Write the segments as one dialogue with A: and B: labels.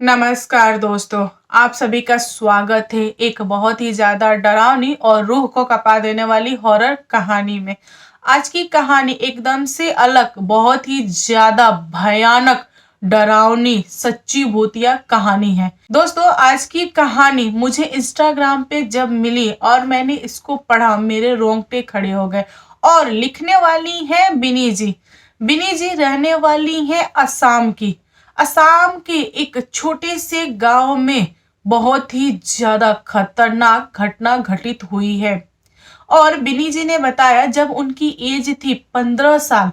A: नमस्कार दोस्तों, आप सभी का स्वागत है एक बहुत ही ज़्यादा डरावनी और रूह को कँपा देने वाली हॉरर कहानी में। आज की कहानी एकदम से अलग, बहुत ही ज़्यादा भयानक, डरावनी, सच्ची भूतिया कहानी है। दोस्तों, आज की कहानी मुझे इंस्टाग्राम पे जब मिली और मैंने इसको पढ़ा, मेरे रोंगटे खड़े हो गए। और लिखने वाली है बिनी जी। बिनी जी रहने वाली हैं असम की। असम के एक छोटे से गांव में बहुत ही ज्यादा खतरनाक घटना घटित हुई है। और बिनी जी ने बताया जब उनकी एज थी 15 साल,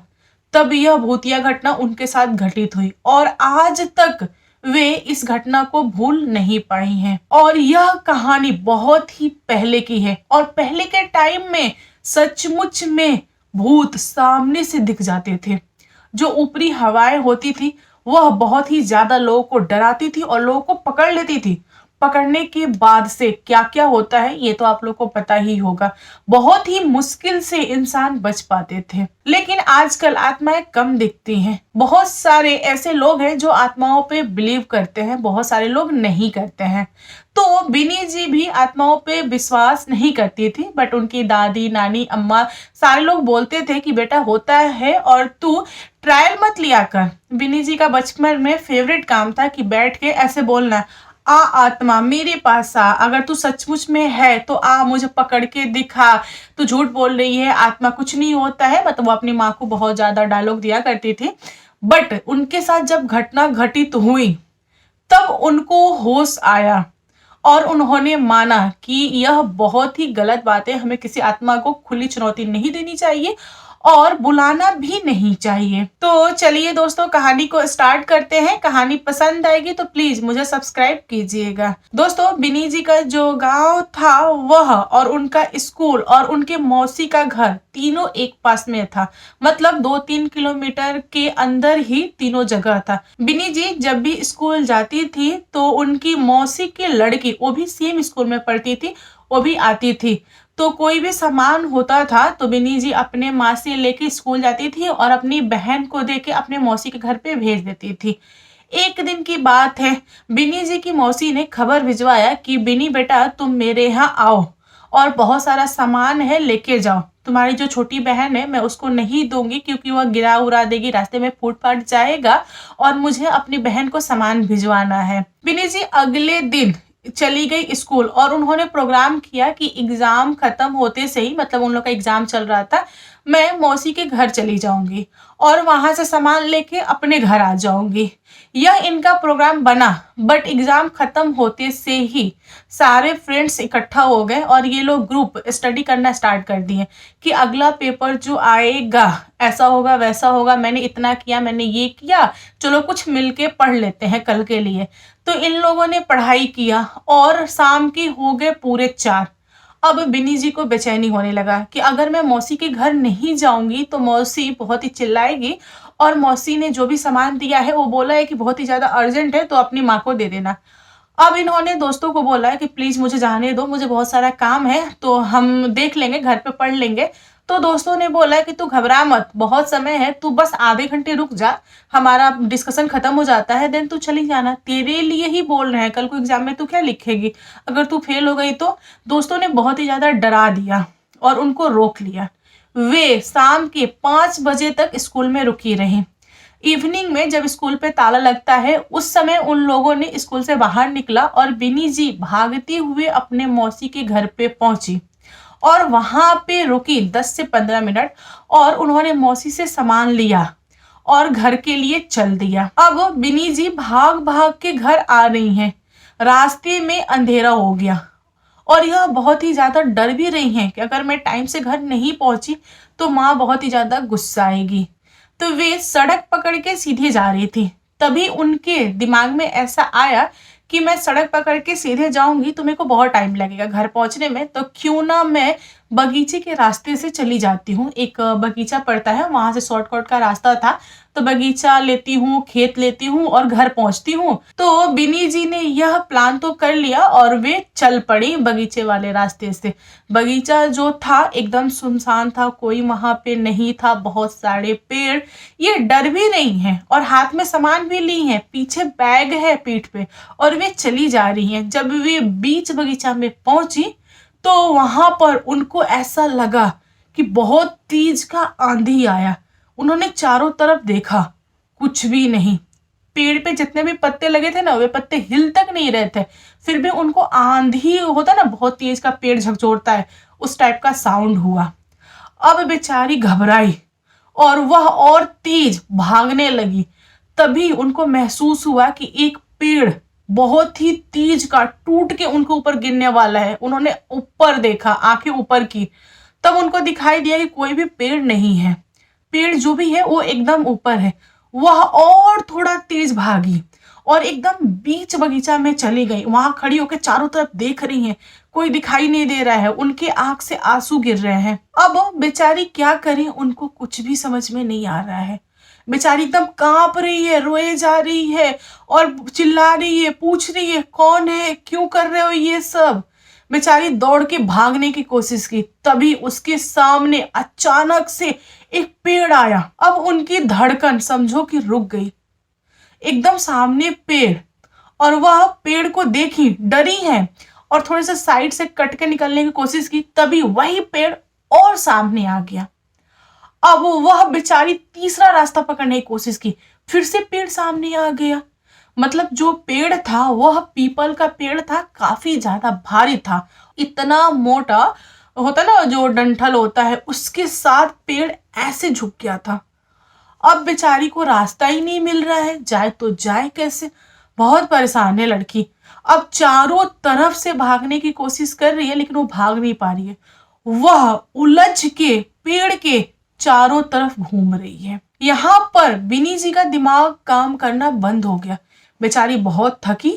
A: तब यह भूतिया घटना उनके साथ घटित हुई और आज तक वे इस घटना को भूल नहीं पाई हैं। और यह कहानी बहुत ही पहले की है और पहले के टाइम में सचमुच में भूत सामने से दिख जाते थे। जो ऊपरी हवाएं होती थी वह बहुत ही ज्यादा लोगों को डराती थी और लोगों को पकड़ लेती थी। पकड़ने के बाद से क्या क्या होता है ये तो आप लोग को पता ही होगा। बहुत ही मुश्किल से इंसान बच पाते थे। लेकिन आजकल आत्माएं कम दिखती हैं। बहुत सारे ऐसे लोग हैं जो आत्माओं पे बिलीव करते हैं, बहुत सारे लोग नहीं करते हैं। तो बिनी जी भी आत्माओं पे विश्वास नहीं करती थी, बट उनकी दादी, नानी, अम्मा सारे लोग बोलते थे कि बेटा होता है और तू ट्रायल मत लिया कर। बिनी जी का बचपन में फेवरेट काम था कि बैठ के ऐसे बोलना, आ आत्मा मेरे पास आ, अगर तू सचमुच में है तो आ, मुझे पकड़ के दिखा, तू झूठ बोल रही है, आत्मा कुछ नहीं होता है। मतलब वो अपनी माँ को बहुत ज्यादा डायलॉग दिया करती थी। बट उनके साथ जब घटना घटित हुई तब उनको होश आया और उन्होंने माना कि यह बहुत ही गलत बात है, हमें किसी आत्मा को खुली चुनौती नहीं देनी चाहिए और बुलाना भी नहीं चाहिए। तो चलिए दोस्तों, कहानी को स्टार्ट करते हैं। कहानी पसंद आएगी तो प्लीज मुझे सब्सक्राइब कीजिएगा। दोस्तों, बिनी जी का जो गांव था वह और उनका स्कूल और उनके मौसी का घर तीनों एक पास में था। मतलब 2-3 किलोमीटर के अंदर ही तीनों जगह था। बिनी जी जब भी स्कूल जाती थी तो उनकी मौसी की लड़की, वो भी सेम स्कूल में पढ़ती थी, वो भी आती थी। तो कोई भी सामान होता था तो बिनी जी अपने माँ से लेके स्कूल जाती थी और अपनी बहन को देके अपने मौसी के घर पे भेज देती थी। एक दिन की बात है, बिनी जी की मौसी ने खबर भिजवाया कि बिनी बेटा तुम मेरे यहाँ आओ और बहुत सारा सामान है, लेके जाओ। तुम्हारी जो छोटी बहन है मैं उसको नहीं दूंगी क्योंकि वह गिरा उड़ा देगी, रास्ते में फूट फाट जाएगा और मुझे अपनी बहन को सामान भिजवाना है। बिनी जी अगले दिन चली गई स्कूल और उन्होंने प्रोग्राम किया कि एग्जाम खत्म होते से ही, मतलब उन लोग का एग्जाम चल रहा था, मैं मौसी के घर चली जाऊंगी और वहां से सामान लेके अपने घर आ जाऊंगी। यह इनका प्रोग्राम बना। बट एग्जाम खत्म होते से ही सारे फ्रेंड्स इकट्ठा हो गए और ये लोग ग्रुप स्टडी करना स्टार्ट कर दिए कि अगला पेपर जो आएगा ऐसा होगा वैसा होगा, मैंने इतना किया, मैंने ये किया, चलो कुछ मिलके पढ़ लेते हैं कल के लिए। तो इन लोगों ने पढ़ाई किया और शाम के हो गए पूरे 4। अब बिनी जी को बेचैनी होने लगा कि अगर मैं मौसी के घर नहीं जाऊंगी तो मौसी बहुत ही चिल्लाएगी और मौसी ने जो भी सामान दिया है वो बोला है कि बहुत ही ज्यादा अर्जेंट है तो अपनी माँ को दे देना। अब इन्होंने दोस्तों को बोला है कि प्लीज मुझे जाने दो, मुझे बहुत सारा काम है, तो हम देख लेंगे, घर पे पढ़ लेंगे। तो दोस्तों ने बोला है कि तू घबरा मत, बहुत समय है, तू बस आधे घंटे रुक जा, हमारा डिस्कशन खत्म हो जाता है, देन तू चली जाना, तेरे लिए ही बोल रहे हैं, कल को एग्जाम में तू क्या लिखेगी, अगर तू फेल हो गई तो। दोस्तों ने बहुत ही ज्यादा डरा दिया और उनको रोक लिया। वे शाम के 5 बजे तक स्कूल में रुकी रही। इवनिंग में जब स्कूल पे ताला लगता है उस समय उन लोगों ने स्कूल से बाहर निकला और बिनी जी भागते हुए अपने मौसी के घर पे पहुंची और वहां पे रुकी 10 से 15 मिनट और उन्होंने मौसी से सामान लिया और घर के लिए चल दिया। अब बिनी जी भाग भाग के घर आ रही हैं। रास्ते में अंधेरा हो गया और यह बहुत ही ज्यादा डर भी रही हैं कि अगर मैं टाइम से घर नहीं पहुंची तो माँ बहुत ही ज्यादा गुस्सा आएगी। तो वे सड़क पकड़ के सीधे जा रही थी। तभी उनके दिमाग में ऐसा आया कि मैं सड़क पकड़ के सीधे जाऊंगी तो मेरे को बहुत टाइम लगेगा घर पहुंचने में, तो क्यों ना मैं बगीचे के रास्ते से चली जाती हूँ। एक बगीचा पड़ता है, वहाँ से शॉर्टकट का रास्ता था, तो बगीचा लेती हूँ, खेत लेती हूँ और घर पहुँचती हूँ। तो बिनी जी ने यह प्लान तो कर लिया और वे चल पड़ी बगीचे वाले रास्ते से। बगीचा जो था एकदम सुनसान था, कोई वहाँ पे नहीं था, बहुत सारे पेड़। ये डर भी नहीं है और हाथ में सामान भी ली है, पीछे बैग है पीठ पे और वे चली जा रही हैं। जब वे बीच बगीचा में पहुंची तो वहां पर उनको ऐसा लगा कि बहुत तेज का आंधी आया। उन्होंने चारों तरफ देखा, कुछ भी नहीं। पेड़ पे जितने भी पत्ते लगे थे ना, वे पत्ते हिल तक नहीं रहे थे। फिर भी उनको आंधी होता ना, बहुत तेज का पेड़ झकझोरता है, उस टाइप का साउंड हुआ। अब बेचारी घबराई और वह और तेज भागने लगी। तभी उनको महसूस हुआ कि एक पेड़ बहुत ही तेज का टूट के उनके ऊपर गिरने वाला है। उन्होंने ऊपर देखा, आंखें ऊपर की, तब उनको दिखाई दिया कि कोई भी पेड़ नहीं है। पेड़ जो भी है वो एकदम ऊपर है। वह और थोड़ा तेज भागी और एकदम बीच बगीचा में चली गई। वहां खड़ी होकर चारों तरफ देख रही हैं, कोई दिखाई नहीं दे रहा है, उनके आंख से आंसू गिर रहे हैं। अब बेचारी क्या करे, उनको कुछ भी समझ में नहीं आ रहा है। बेचारी एकदम कांप रही है, रोए जा रही है और चिल्ला रही है, पूछ रही है कौन है, क्यों कर रहे हो ये सब। बेचारी दौड़ के भागने की कोशिश की, तभी उसके सामने अचानक से एक पेड़ आया। अब उनकी धड़कन समझो कि रुक गई। एकदम सामने पेड़, और वह पेड़ को देखी, डरी है और थोड़े से साइड से कट के निकलने की कोशिश की, तभी वही पेड़ और सामने आ गया। अब वह बेचारी तीसरा रास्ता पकड़ने की कोशिश की, फिर से पेड़ सामने आ गया। मतलब जो पेड़ था वह पीपल का पेड़ था, काफी ज्यादा भारी था, इतना मोटा होता ना जो डंठल होता है, उसके साथ पेड़ ऐसे झुक गया था। अब बेचारी को रास्ता ही नहीं मिल रहा है, जाए तो जाए कैसे। बहुत परेशान है लड़की। अब चारों तरफ से भागने की कोशिश कर रही है लेकिन वो भाग नहीं पा रही है। वह उलझ के पेड़ के चारों तरफ घूम रही है। यहाँ पर बिनी जी का दिमाग काम करना बंद हो गया। बेचारी बहुत थकी।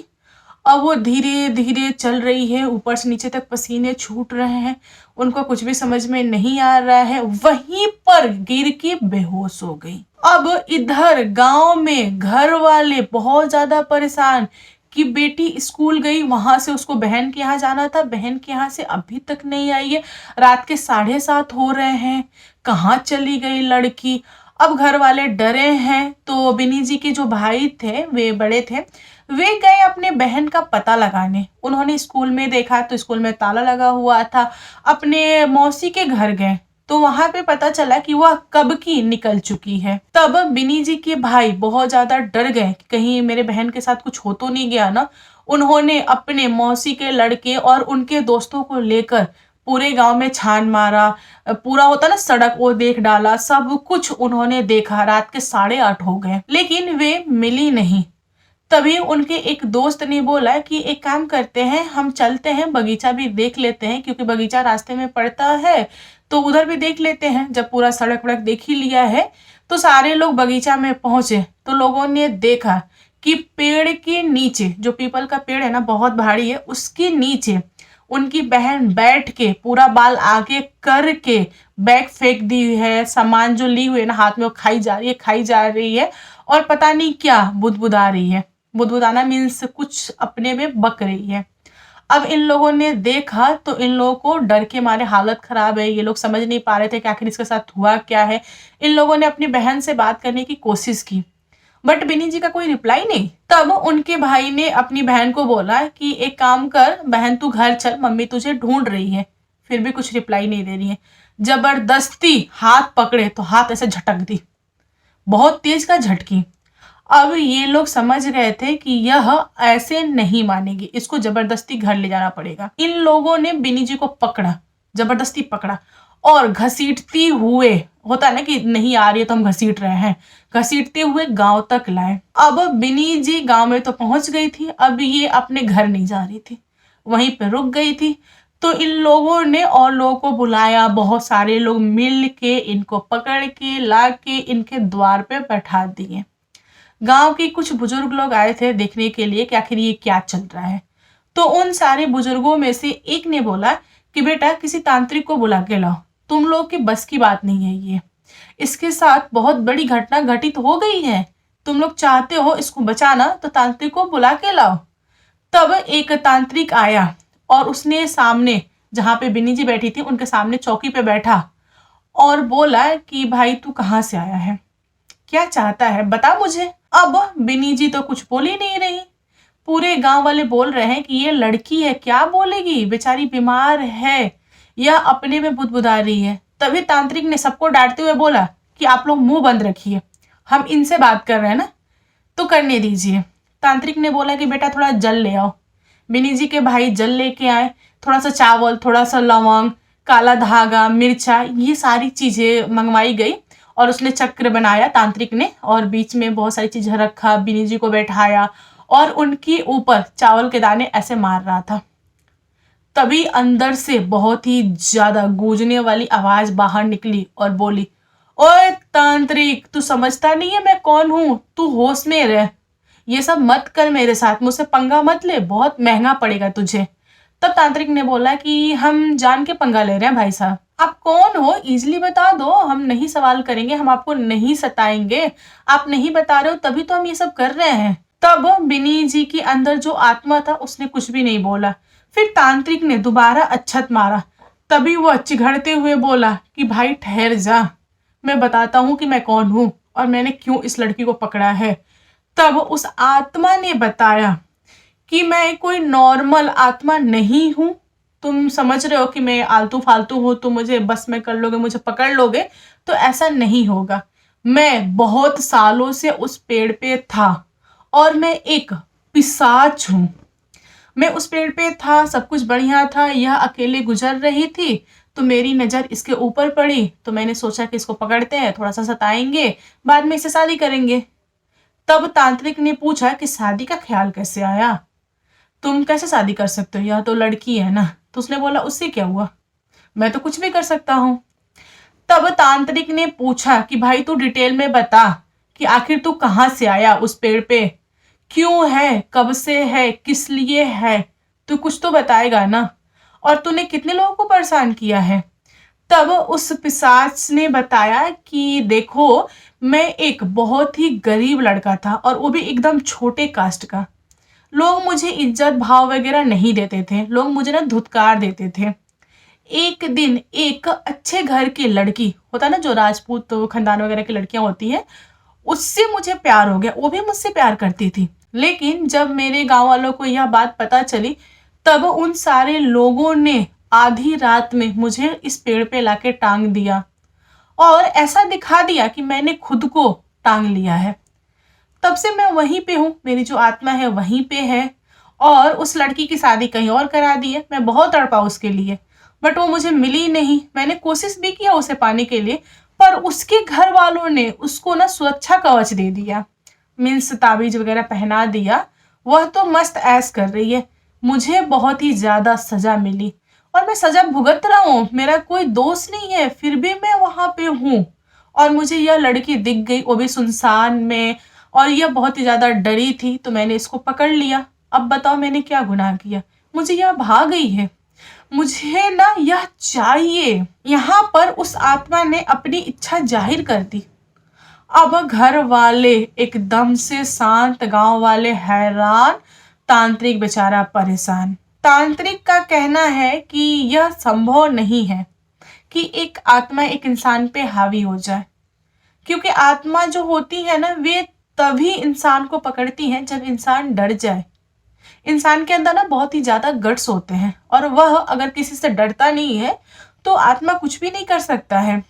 A: अब वो धीरे धीरे चल रही है, ऊपर से नीचे तक पसीने छूट रहे हैं, उनको कुछ भी समझ में नहीं आ रहा है। वहीं पर गिर के बेहोश हो गई। अब इधर गांव में घर वाले बहुत ज्यादा परेशान कि बेटी स्कूल गई, वहां से उसको बहन के यहाँ जाना था, बहन के यहाँ से अभी तक नहीं आई है, रात के 7:30 हो रहे हैं, कहाँ चली गई लड़की। अब घर वाले डरे हैं। तो बिनी जी के जो भाई थे, वे बड़े थे, वे गए अपने बहन का पता लगाने। उन्होंने स्कूल में देखा तो स्कूल में ताला लगा हुआ था। अपने मौसी के घर गए तो वहां पे पता चला कि वह कब की निकल चुकी है। तब बिनी जी के भाई बहुत ज्यादा डर गए कि कहीं मेरे बहन के साथ कुछ हो तो नहीं गया ना। उन्होंने अपने मौसी के लड़के और उनके दोस्तों को लेकर पूरे गांव में छान मारा। पूरा होता ना सड़क, वो देख डाला, सब कुछ उन्होंने देखा। रात के 8:30 हो गए लेकिन वे मिली नहीं। तभी उनके एक दोस्त ने बोला कि एक काम करते हैं, हम चलते हैं, बगीचा भी देख लेते हैं, क्योंकि बगीचा रास्ते में पड़ता है तो उधर भी देख लेते हैं। जब पूरा सड़क वड़क देख ही लिया है तो सारे लोग बगीचा में पहुंचे तो लोगों ने देखा कि पेड़ के नीचे, जो पीपल का पेड़ है ना बहुत भारी है, उसके नीचे उनकी बहन बैठ के पूरा बाल आगे करके बैग फेंक दी है। सामान जो ली हुई है ना हाथ में, वो खाई जा रही है और पता नहीं क्या बुदबुदा रही है। बुदबुदाना मीन्स कुछ अपने में बक रही है। अब इन लोगों ने देखा तो इन लोगों को डर के मारे हालत खराब है। ये लोग समझ नहीं पा रहे थे कि आखिर इसके साथ हुआ क्या है। इन लोगों ने अपनी बहन से बात करने की कोशिश की बट बिनी जी का कोई रिप्लाई नहीं। तब उनके भाई ने अपनी बहन को बोला कि एक काम कर बहन, तू घर चल, मम्मी तुझे ढूंढ रही है। फिर भी कुछ रिप्लाई नहीं दे रही है। जबरदस्ती हाथ पकड़े तो हाथ ऐसे झटक दी, बहुत तेज का झटकी। अब ये लोग समझ गए थे कि यह ऐसे नहीं मानेगी, इसको जबरदस्ती घर ले जाना पड़ेगा। इन लोगों ने बिनी जी को पकड़ा, जबरदस्ती पकड़ा और घसीटती हुए, होता है ना कि नहीं आ रही है तो हम घसीट रहे हैं, घसीटते हुए गांव तक लाए। अब बिनी जी गांव में तो पहुंच गई थी, अब ये अपने घर नहीं जा रही थी, वहीं पे रुक गई थी। तो इन लोगों ने और लोगों को बुलाया, बहुत सारे लोग मिल के इनको पकड़ के ला के इनके द्वार पे बैठा दिए। गांव के कुछ बुजुर्ग लोग आए थे देखने के लिए कि आखिर ये क्या चल रहा है। तो उन सारे बुजुर्गों में से एक ने बोला कि बेटा किसी तांत्रिक को बुला के लाओ, तुम लोग की बस की बात नहीं है ये, इसके साथ बहुत बड़ी घटना घटित हो गई है, तुम लोग चाहते हो इसको बचाना तो तांत्रिक को बुला के लाओ। तब एक तांत्रिक आया और उसने सामने जहां पे बिन्नी जी बैठी थी उनके सामने चौकी पे बैठा और बोला कि भाई तू कहाँ से आया है, क्या चाहता है बता मुझे। अब बिन्नी जी तो कुछ बोल ही नहीं रही, पूरे गांव वाले बोल रहे हैं कि ये लड़की है क्या बोलेगी, बेचारी बीमार है या अपने में बुदबुदा रही है। तभी तांत्रिक ने सबको डांटते हुए बोला कि आप लोग मुंह बंद रखिए, हम इनसे बात कर रहे हैं ना तो करने दीजिए। तांत्रिक ने बोला कि बेटा थोड़ा जल ले आओ। बिनी जी के भाई जल लेके आए, थोड़ा सा चावल, थोड़ा सा लौंग, काला धागा, मिर्चा, ये सारी चीजें मंगवाई गई और उसने चक्र बनाया तांत्रिक ने और बीच में बहुत सारी चीजें रखा, बिनी जी को बैठाया और उनके ऊपर चावल के दाने ऐसे मार रहा था। तभी अंदर से बहुत ही ज्यादा गूंजने वाली आवाज बाहर निकली और बोली, ओए तांत्रिक, तू समझता नहीं है मैं कौन हूं, तू होश में रह, ये सब मत कर मेरे साथ, मुझसे पंगा मत ले, बहुत महंगा पड़ेगा तुझे। तब तांत्रिक ने बोला कि हम जान के पंगा ले रहे हैं भाई साहब, आप कौन हो इजली बता दो, हम नहीं सवाल करेंगे, हम आपको नहीं सताएंगे, आप नहीं बता रहे हो तभी तो हम ये सब कर रहे हैं। तब बिनी जी के अंदर जो आत्मा था उसने कुछ भी नहीं बोला। फिर तांत्रिक ने दोबारा अच्छत मारा, तभी वो चिघड़ते हुए बोला कि भाई ठहर जा, मैं बताता हूं कि मैं कौन हूं और मैंने क्यों इस लड़की को पकड़ा है। तब उस आत्मा ने बताया कि मैं कोई नॉर्मल आत्मा नहीं हूं, तुम समझ रहे हो कि मैं आलतू फालतू हूं, तुम मुझे बस में कर लोगे, मुझे पकड़ लोगे, तो ऐसा नहीं होगा। मैं बहुत सालों से उस पेड़ पे था और मैं एक पिशाच हूं। मैं उस पेड़ पे था, सब कुछ बढ़िया था, यह अकेले गुजर रही थी तो मेरी नज़र इसके ऊपर पड़ी तो मैंने सोचा कि इसको पकड़ते हैं, थोड़ा सा सताएंगे, बाद में इसे शादी करेंगे। तब तांत्रिक ने पूछा कि शादी का ख्याल कैसे आया, तुम कैसे शादी कर सकते हो, यह तो लड़की है ना। तो उसने बोला उससे क्या हुआ, मैं तो कुछ भी कर सकता हूँ। तब तांत्रिक ने पूछा कि भाई तू डिटेल में बता कि आखिर तू कहाँ से आया उस पेड़ पे, क्यों है, कब से है, किस लिए है, तू कुछ तो बताएगा ना, और तूने कितने लोगों को परेशान किया है। तब उस पिशाच ने बताया कि देखो मैं एक बहुत ही गरीब लड़का था और वो भी एकदम छोटे कास्ट का, लोग मुझे इज्जत भाव वगैरह नहीं देते थे, लोग मुझे ना धुतकार देते थे। एक दिन एक अच्छे घर की लड़की होता ना, जो राजपूत तो खानदान वगैरह की लड़कियां होती हैं, उससे मुझे प्यार हो गया, वो भी मुझसे प्यार करती थी। लेकिन जब मेरे गांव वालों को यह बात पता चली तब उन सारे लोगों ने आधी रात में मुझे इस पेड़ पे लाके टांग दिया और ऐसा दिखा दिया कि मैंने खुद को टांग लिया है। तब से मैं वहीं पे हूँ, मेरी जो आत्मा है वहीं पे है और उस लड़की की शादी कहीं और करा दी है। मैं बहुत तड़पा उसके लिए बट वो मुझे मिली नहीं, मैंने कोशिश भी किया उसे पाने के लिए पर उसके घर वालों ने उसको ना सुरक्षा कवच दे दिया, मीन्स ताबीज वगैरह पहना दिया। वह तो मस्त ऐश कर रही है, मुझे बहुत ही ज्यादा सजा मिली और मैं सजा भुगत रहा हूँ, मेरा कोई दोष नहीं है फिर भी मैं वहां पे हूँ। और मुझे यह लड़की दिख गई, वो भी सुनसान में, और यह बहुत ही ज्यादा डरी थी तो मैंने इसको पकड़ लिया। अब बताओ मैंने क्या गुनाह किया, मुझे यह भाग गई है, मुझे ना यह चाहिए। यहाँ पर उस आत्मा ने अपनी इच्छा जाहिर कर दी। अब घर वाले एकदम से शांत, गांव वाले हैरान, तांत्रिक बेचारा परेशान। तांत्रिक का कहना है कि यह संभव नहीं है कि एक आत्मा एक इंसान पे हावी हो जाए, क्योंकि आत्मा जो होती है ना वे तभी इंसान को पकड़ती हैं जब इंसान डर जाए। इंसान के अंदर ना बहुत ही ज्यादा गट्स होते हैं और वह अगर किसी से डरता नहीं है तो आत्मा कुछ भी नहीं कर सकता है।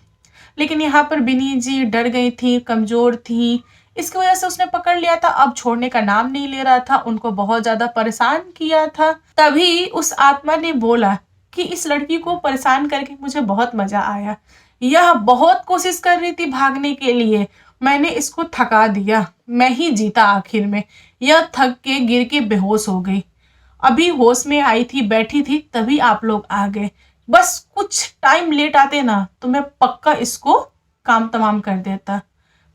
A: लेकिन यहाँ पर बिनी जी डर गई थी, कमजोर थी, इसकी वजह से उसने पकड़ लिया था। अब छोड़ने का नाम नहीं ले रहा था, उनको बहुत ज्यादा परेशान किया था। तभी उस आत्मा ने बोला कि इस लड़की को परेशान करके मुझे बहुत मजा आया, यह बहुत कोशिश कर रही थी भागने के लिए, मैंने इसको थका दिया, मैं ही जीता आखिर में। यह थक के गिर के बेहोश हो गई, अभी होश में आई थी, बैठी थी, तभी आप लोग आ गए। बस कुछ टाइम लेट आते ना तो मैं पक्का इसको काम तमाम कर देता।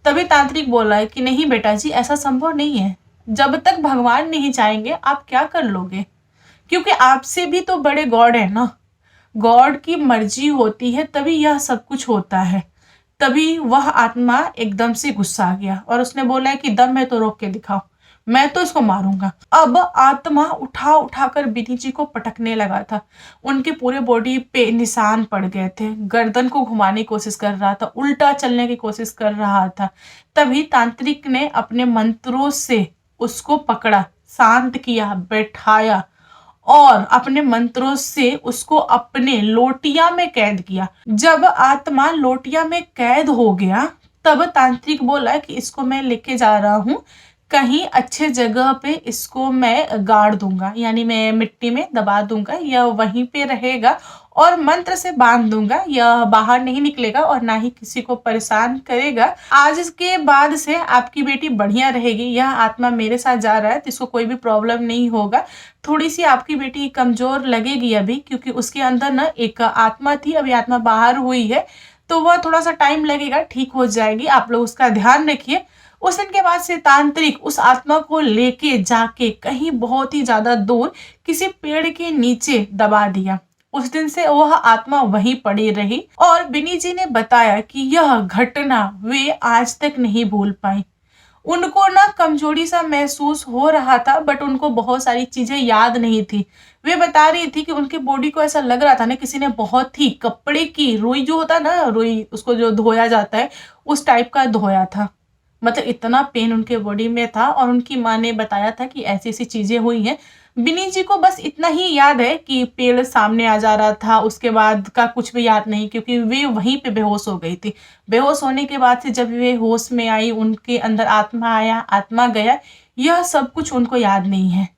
A: तभी तांत्रिक बोला है कि नहीं बेटा जी, ऐसा संभव नहीं है, जब तक भगवान नहीं चाहेंगे आप क्या कर लोगे, क्योंकि आपसे भी तो बड़े गॉड है ना। गॉड की मर्जी होती है तभी यह सब कुछ होता है। तभी वह आत्मा एकदम से गुस्सा आ गया और उसने बोला है कि दम है तो रोक के दिखाओ, मैं तो इसको मारूंगा। अब आत्मा उठा उठाकर बिनी जी को पटकने लगा था। उनके पूरे बॉडी पे निशान पड़ गए थे। गर्दन को घुमाने की कोशिश कर रहा था, उल्टा चलने की कोशिश कर रहा था। तभी तांत्रिक ने अपने मंत्रों से उसको पकड़ा, शांत किया, बैठाया और अपने मंत्रों से उसको अपने लोटिया में कैद किया। जब आत्मा लोटिया में कैद हो गया तब तांत्रिक बोला कि इसको मैं लेके जा रहा हूँ कहीं अच्छे जगह पे, इसको मैं गाड़ दूंगा, यानी मैं मिट्टी में दबा दूंगा, यह वहीं पे रहेगा और मंत्र से बांध दूंगा, यह बाहर नहीं निकलेगा और ना ही किसी को परेशान करेगा। आज के बाद से आपकी बेटी बढ़िया रहेगी, यह आत्मा मेरे साथ जा रहा है तो इसको कोई भी प्रॉब्लम नहीं होगा। थोड़ी सी आपकी बेटी कमजोर लगेगी अभी, क्योंकि उसके अंदर ना एक आत्मा थी, अभी आत्मा बाहर हुई है तो वह थोड़ा सा टाइम लगेगा, ठीक हो जाएगी, आप लोग उसका ध्यान रखिए। उस दिन के बाद से तांत्रिक उस आत्मा को लेके जाके कहीं बहुत ही ज्यादा दूर किसी पेड़ के नीचे दबा दिया। उस दिन से वह आत्मा वहीं पड़ी रही और बिनी जी ने बताया कि यह घटना वे आज तक नहीं भूल पाई। उनको ना कमजोरी सा महसूस हो रहा था, बट उनको बहुत सारी चीजें याद नहीं थी। वे बता रही थी कि उनके बॉडी को ऐसा लग रहा था ना किसी ने बहुत ही कपड़े की रुई, जो होता है ना रुई, उसको जो धोया जाता है उस टाइप का धोया था। मतलब इतना पेन उनके बॉडी में था और उनकी माँ ने बताया था कि ऐसी ऐसी चीजें हुई हैं। बिनी जी को बस इतना ही याद है कि पेड़ सामने आ जा रहा था, उसके बाद का कुछ भी याद नहीं, क्योंकि वे वहीं पे बेहोश हो गई थी। बेहोश होने के बाद से जब वे होश में आई, उनके अंदर आत्मा आया, आत्मा गया, यह सब कुछ उनको याद नहीं है।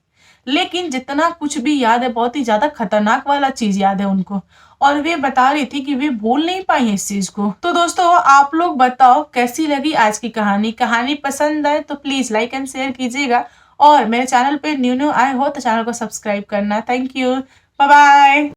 A: लेकिन जितना कुछ भी याद है बहुत ही ज्यादा खतरनाक वाला चीज याद है उनको, और वे बता रही थी कि वे भूल नहीं पाई है इस चीज को। तो दोस्तों आप लोग बताओ कैसी लगी आज की कहानी। कहानी पसंद आए तो प्लीज लाइक एंड शेयर कीजिएगा और मेरे चैनल पे न्यू आए हो तो चैनल को सब्सक्राइब करना। Thank you, bye bye.